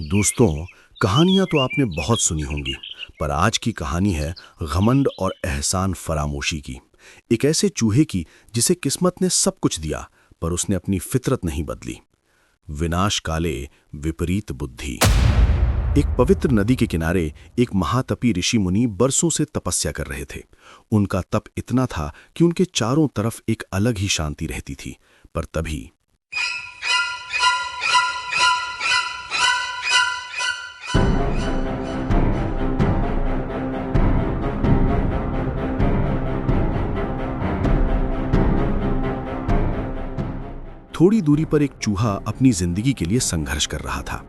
दोस्तों, कहानियां तो आपने बहुत सुनी होंगी, पर आज की कहानी है घमंड और एहसान फरामोशी की। एक ऐसे चूहे की जिसे किस्मत ने सब कुछ दिया, पर उसने अपनी फितरत नहीं बदली। विनाश काले विपरीत बुद्धि। एक पवित्र नदी के किनारे एक महातपी ऋषि मुनि बरसों से तपस्या कर रहे थे। उनका तप इतना था कि उनके चारों तरफ एक अलग ही शांति रहती थी। पर तभी थोड़ी दूरी पर एक चूहा अपनी जिंदगी के लिए संघर्ष कर रहा था।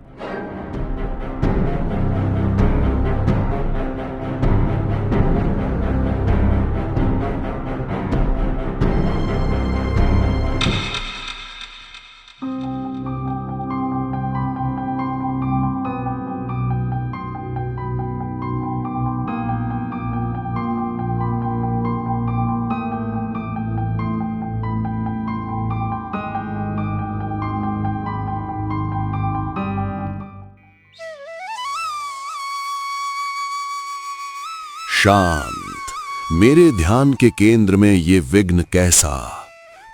शांत, मेरे ध्यान के केंद्र में ये विघ्न कैसा?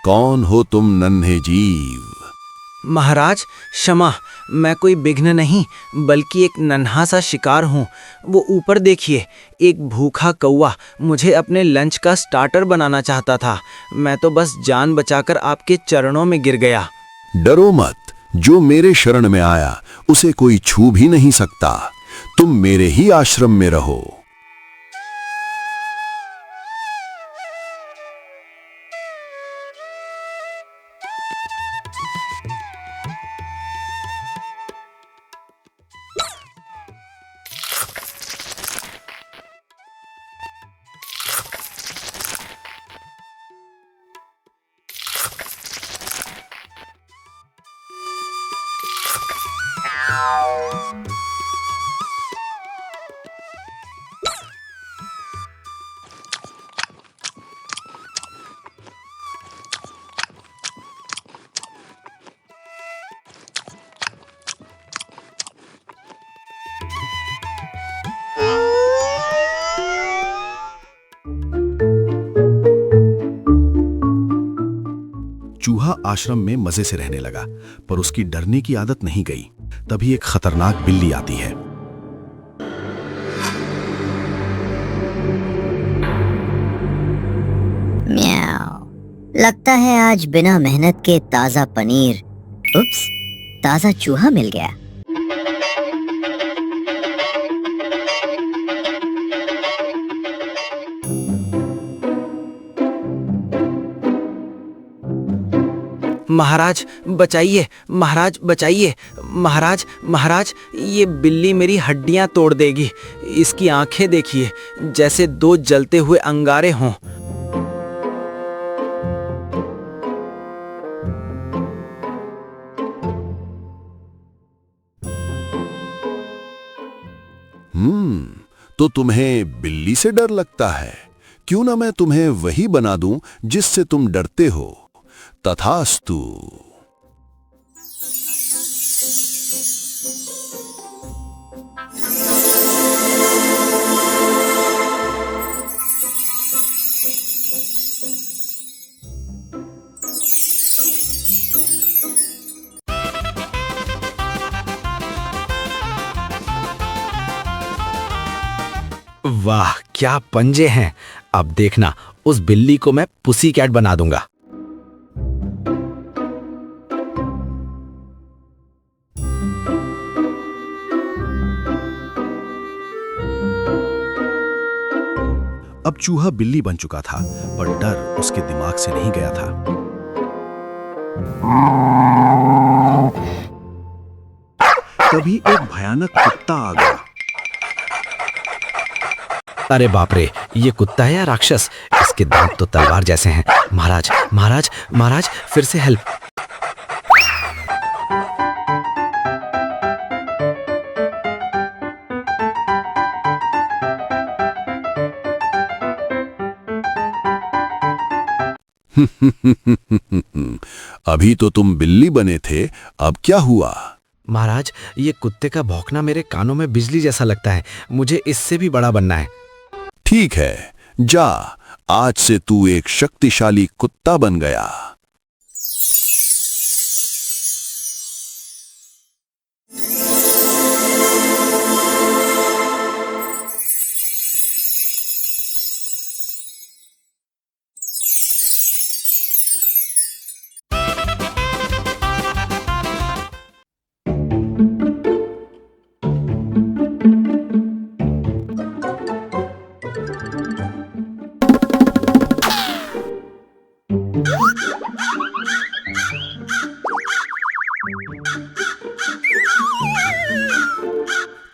कौन हो तुम नन्हे जीव? महाराज क्षमा, मैं कोई विघ्न नहीं बल्कि एक नन्हा सा शिकार हूँ। वो ऊपर देखिए, एक भूखा कौवा मुझे अपने लंच का स्टार्टर बनाना चाहता था। मैं तो बस जान बचाकर आपके चरणों में गिर गया। डरो मत, जो मेरे शरण में आया उसे कोई छू भी नहीं सकता। तुम मेरे ही आश्रम में रहो। चूहा आश्रम में मजे से रहने लगा, पर उसकी डरने की आदत नहीं गई। तभी एक खतरनाक बिल्ली आती है। म्याऊ। लगता है आज बिना मेहनत के ताजा पनीर। उप्स, ताजा चूहा मिल गया। महाराज बचाइए, महाराज बचाइए। महाराज महाराज, ये बिल्ली मेरी हड्डियां तोड़ देगी। इसकी आंखें देखिए, जैसे दो जलते हुए अंगारे हों। तो तुम्हें बिल्ली से डर लगता है? क्यों ना मैं तुम्हें वही बना दूं जिससे तुम डरते हो। तथास्तु। वाह, क्या पंजे हैं। अब देखना, उस बिल्ली को मैं पुसी कैट बना दूंगा। अब चूहा बिल्ली बन चुका था, पर डर उसके दिमाग से नहीं गया था। तभी एक भयानक कुत्ता आ गया। अरे बाप रे, ये कुत्ता है या राक्षस? इसके दांत तो तलवार जैसे हैं। महाराज महाराज महाराज, फिर से हेल्प। अभी तो तुम बिल्ली बने थे, अब क्या हुआ? महाराज, ये कुत्ते का भौंकना मेरे कानों में बिजली जैसा लगता है। मुझे इससे भी बड़ा बनना है। ठीक है, जा, आज से तू एक शक्तिशाली कुत्ता बन गया।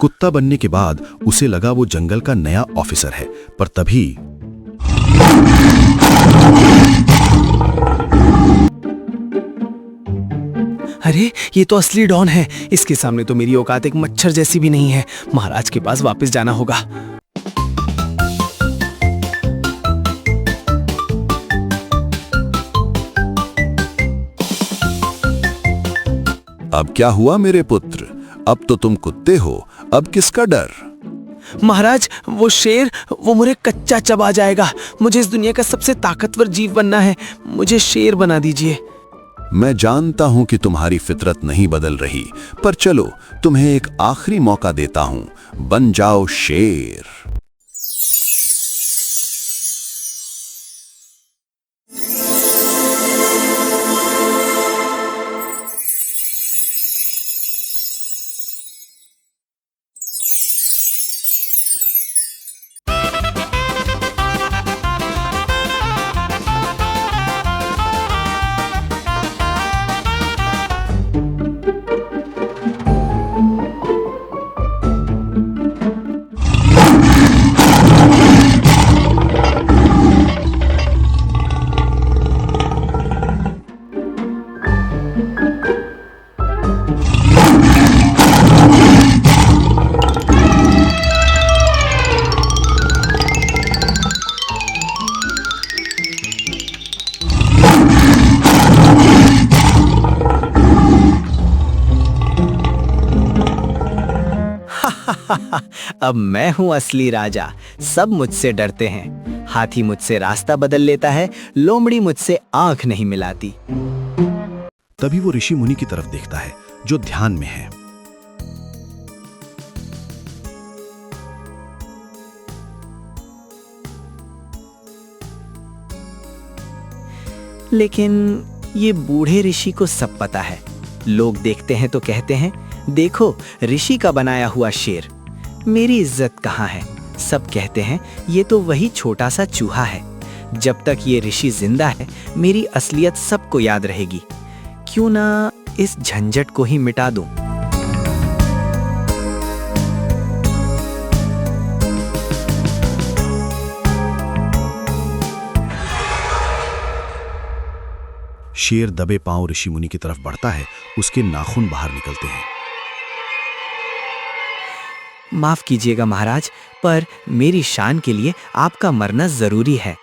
कुत्ता बनने के बाद उसे लगा वो जंगल का नया ऑफिसर है, पर तभी अरे ये तो असली डॉन है। इसके सामने तो मेरी औकात एक मच्छर जैसी भी नहीं है। महाराज के पास वापस जाना होगा। अब क्या हुआ मेरे पुत्र? अब तो तुम कुत्ते हो, अब किसका डर? महाराज, वो शेर, वो मुझे कच्चा चबा जाएगा। मुझे इस दुनिया का सबसे ताकतवर जीव बनना है। मुझे शेर बना दीजिए। मैं जानता हूं कि तुम्हारी फितरत नहीं बदल रही, पर चलो तुम्हें एक आखिरी मौका देता हूं, बन जाओ शेर। अब मैं हूँ असली राजा। सब मुझसे डरते हैं। हाथी मुझसे रास्ता बदल लेता है, लोमड़ी मुझसे आंख नहीं मिलाती। तभी वो ऋषि मुनि की तरफ देखता है जो ध्यान में है। लेकिन ये बूढ़े ऋषि को सब पता है। लोग देखते हैं तो कहते हैं, देखो ऋषि का बनाया हुआ शेर। मेरी इज्जत कहाँ है? सब कहते हैं ये तो वही छोटा सा चूहा है। जब तक ये ऋषि जिंदा है मेरी असलियत सबको याद रहेगी। क्यों ना इस झंझट को ही मिटा दूं। शेर दबे पांव ऋषि मुनि की तरफ बढ़ता है। उसके नाखून बाहर निकलते हैं। माफ कीजिएगा महाराज, पर मेरी शान के लिए आपका मरना जरूरी है।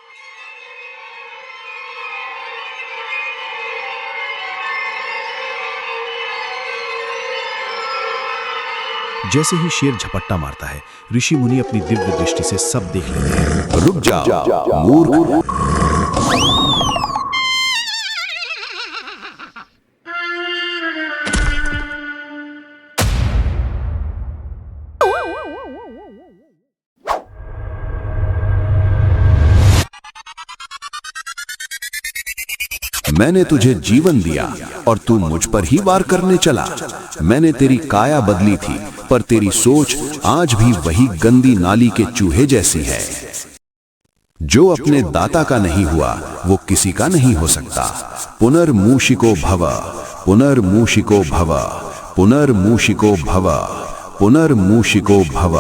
जैसे ही शेर झपट्टा मारता है, ऋषि मुनि अपनी दिव्य दृष्टि से सब देख लेते हैं। रुक जाओ मूर्ख। मैंने तुझे जीवन दिया और तू मुझ पर ही वार करने चला। मैंने तेरी काया बदली थी, पर तेरी सोच आज भी वही गंदी नाली के चूहे जैसी है। जो अपने दाता का नहीं हुआ वो किसी का नहीं हो सकता। पुनर्मूषिको भव, पुनर्मूषिको भव, पुनर्मूषिको भव, पुनर्मूषिको भव।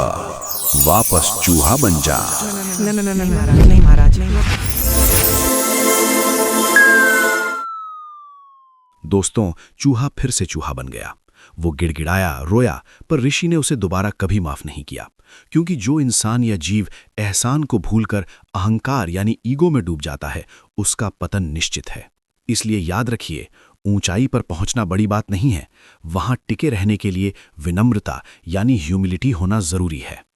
वापस चूहा बन जा। नहीं महाराज, नहीं। दोस्तों, चूहा फिर से चूहा बन गया। वो गिड़गिड़ाया, रोया, पर ऋषि ने उसे दोबारा कभी माफ नहीं किया। क्योंकि जो इंसान या जीव एहसान को भूलकर अहंकार यानी ईगो में डूब जाता है, उसका पतन निश्चित है। इसलिए याद रखिए, ऊंचाई पर पहुंचना बड़ी बात नहीं है, वहां टिके रहने के लिए विनम्रता यानी ह्यूमिलिटी होना जरूरी है।